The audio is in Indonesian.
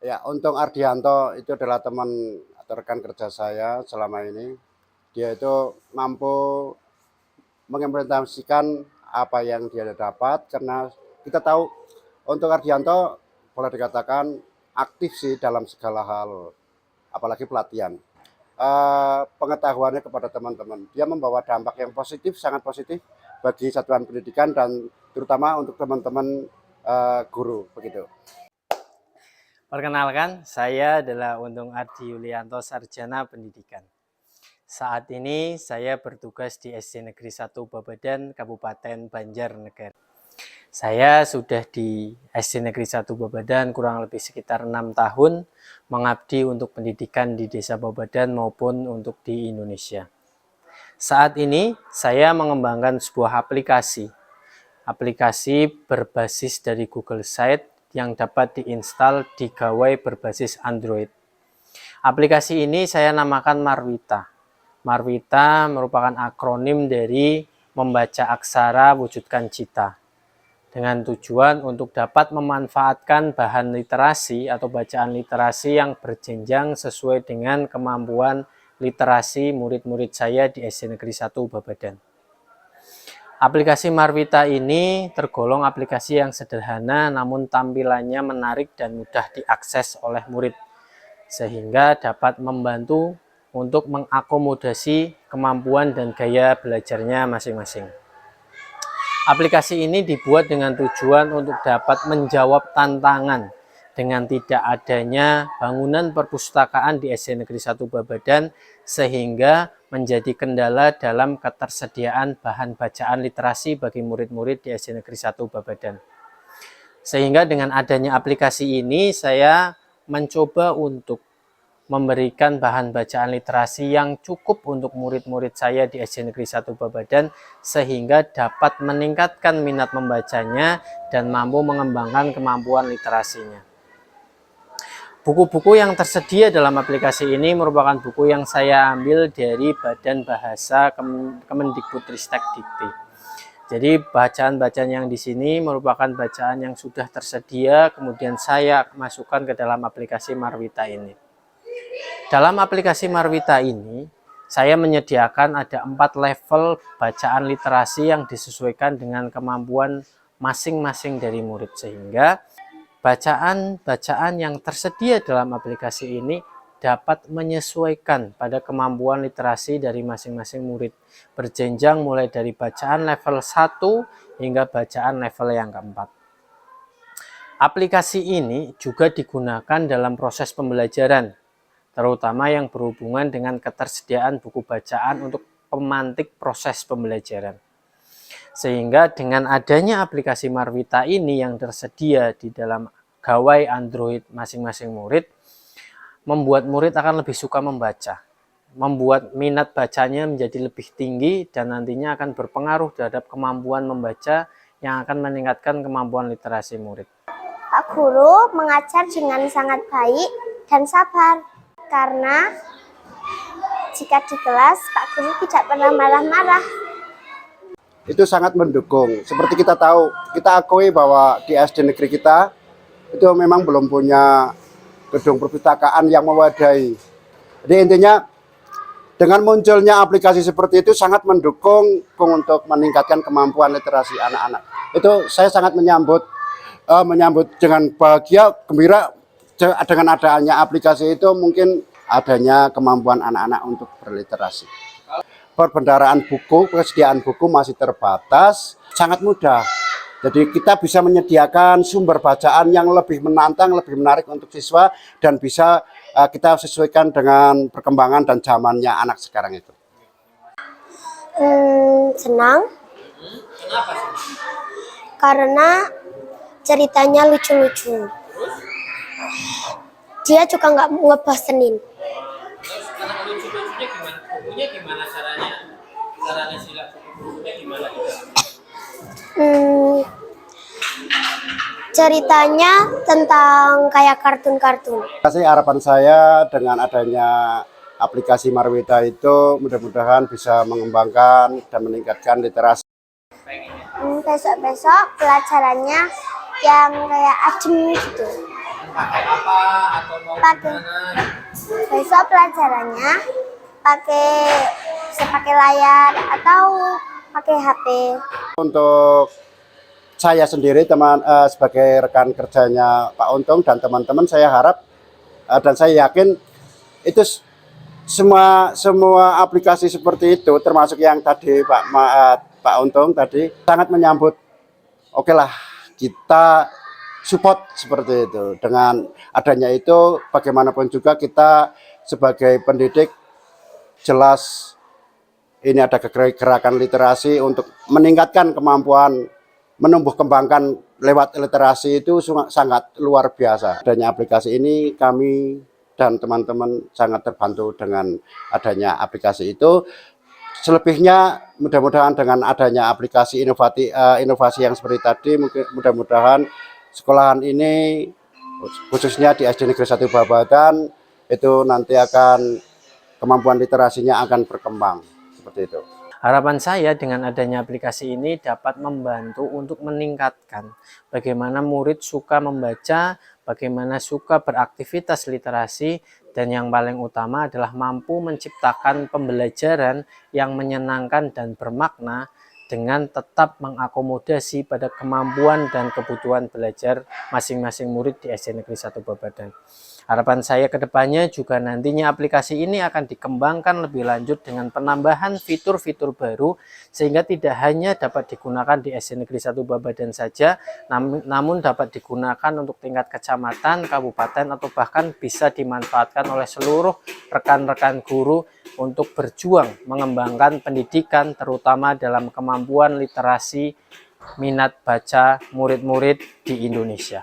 Ya, Untung Ardianto itu adalah teman atau rekan kerja saya selama ini. Dia itu mampu mengimplementasikan apa yang dia dapat karena kita tahu Untung Ardianto boleh dikatakan aktif sih dalam segala hal, apalagi pelatihan. Pengetahuannya kepada teman-teman. Dia membawa dampak yang positif, sangat positif bagi satuan pendidikan dan terutama untuk teman-teman guru begitu. Perkenalkan, saya adalah Untung Ardi Yulianto, Sarjana Pendidikan. Saat ini saya bertugas di SD Negeri 1 Babadan, Kabupaten Banjarnegara. Saya sudah di SD Negeri 1 Babadan kurang lebih sekitar 6 tahun, mengabdi untuk pendidikan di Desa Babadan maupun untuk di Indonesia. Saat ini saya mengembangkan sebuah aplikasi berbasis dari Google Site yang dapat diinstal di gawai berbasis Android. Aplikasi ini saya namakan Marwita. Marwita merupakan akronim dari membaca aksara wujudkan cita, dengan tujuan untuk dapat memanfaatkan bahan literasi atau bacaan literasi yang berjenjang sesuai dengan kemampuan literasi murid-murid saya di SD Negeri 1 Babadan. Aplikasi Marwita ini tergolong aplikasi yang sederhana namun tampilannya menarik dan mudah diakses oleh murid, sehingga dapat membantu untuk mengakomodasi kemampuan dan gaya belajarnya masing-masing. Aplikasi ini dibuat dengan tujuan untuk dapat menjawab tantangan dengan tidak adanya bangunan perpustakaan di SD Negeri 1 Babadan, sehingga menjadi kendala dalam ketersediaan bahan bacaan literasi bagi murid-murid di SD Negeri 1 Babadan. Sehingga dengan adanya aplikasi ini saya mencoba untuk memberikan bahan bacaan literasi yang cukup untuk murid-murid saya di SD Negeri 1 Babadan, sehingga dapat meningkatkan minat membacanya dan mampu mengembangkan kemampuan literasinya. Buku-buku yang tersedia dalam aplikasi ini merupakan buku yang saya ambil dari Badan Bahasa Kemendikbudristek Dikti. Jadi bacaan-bacaan yang di sini merupakan bacaan yang sudah tersedia, kemudian saya masukkan ke dalam aplikasi Marwita ini. Dalam aplikasi Marwita ini, saya menyediakan ada 4 level bacaan literasi yang disesuaikan dengan kemampuan masing-masing dari murid, sehingga bacaan-bacaan yang tersedia dalam aplikasi ini dapat menyesuaikan pada kemampuan literasi dari masing-masing murid, berjenjang mulai dari bacaan level 1 hingga bacaan level yang keempat. Aplikasi ini juga digunakan dalam proses pembelajaran, terutama yang berhubungan dengan ketersediaan buku bacaan untuk pemantik proses pembelajaran. Sehingga dengan adanya aplikasi Marwita ini yang tersedia di dalam gawai Android masing-masing murid, membuat murid akan lebih suka membaca, membuat minat bacanya menjadi lebih tinggi, dan nantinya akan berpengaruh terhadap kemampuan membaca yang akan meningkatkan kemampuan literasi murid. Pak Guru mengajar dengan sangat baik dan sabar, karena jika di kelas Pak Guru tidak pernah marah-marah. Itu sangat mendukung. Seperti kita tahu, kita akui bahwa di SD negeri kita itu memang belum punya gedung perpustakaan yang memadai. Jadi intinya dengan munculnya aplikasi seperti itu sangat mendukung untuk meningkatkan kemampuan literasi anak-anak. Itu saya sangat menyambut dengan bahagia, gembira dengan adanya aplikasi itu, mungkin adanya kemampuan anak-anak untuk berliterasi. Perbendaharaan buku, persediaan buku masih terbatas, sangat mudah. Jadi kita bisa menyediakan sumber bacaan yang lebih menantang, lebih menarik untuk siswa, dan bisa kita sesuaikan dengan perkembangan dan zamannya anak sekarang itu. Senang. Kenapa sih? Karena ceritanya lucu-lucu. Dia juga nggak ngebosenin. Terus anak lucu-lucunya gimana? Bukunya gimana caranya? Caranya sila bukunya gimana? Ceritanya tentang kayak kartun-kartun. Harapan saya dengan adanya aplikasi Marwita itu mudah-mudahan bisa mengembangkan dan meningkatkan literasi. Besok-besok pelajarannya yang kayak adem gitu. pakai apa atau mau Pakai. gimana? Besok pelajarannya bisa pakai layar atau pakai HP. Untuk saya sendiri sebagai rekan kerjanya Pak Untung dan teman-teman, saya harap dan saya yakin itu semua aplikasi seperti itu, termasuk yang tadi Pak Untung tadi sangat menyambut. Oke lah, kita support seperti itu. Dengan adanya itu, bagaimanapun juga kita sebagai pendidik jelas ini ada gerakan literasi untuk meningkatkan kemampuan menumbuh kembangkan lewat literasi itu sangat luar biasa. Adanya aplikasi ini kami dan teman-teman sangat terbantu dengan adanya aplikasi itu. Selebihnya mudah-mudahan dengan adanya aplikasi inovasi yang seperti tadi, mudah-mudahan sekolahan ini khususnya di SD Negeri 1 Babadan itu nanti akan kemampuan literasinya akan berkembang seperti itu. Harapan saya dengan adanya aplikasi ini dapat membantu untuk meningkatkan bagaimana murid suka membaca, bagaimana suka beraktivitas literasi, dan yang paling utama adalah mampu menciptakan pembelajaran yang menyenangkan dan bermakna dengan tetap mengakomodasi pada kemampuan dan kebutuhan belajar masing-masing murid di SD Negeri 1 Babadan. Harapan saya ke depannya juga nantinya aplikasi ini akan dikembangkan lebih lanjut dengan penambahan fitur-fitur baru sehingga tidak hanya dapat digunakan di SD Negeri 1 Babadan saja, namun dapat digunakan untuk tingkat kecamatan, kabupaten, atau bahkan bisa dimanfaatkan oleh seluruh rekan-rekan guru untuk berjuang mengembangkan pendidikan terutama dalam kemampuan literasi minat baca murid-murid di Indonesia.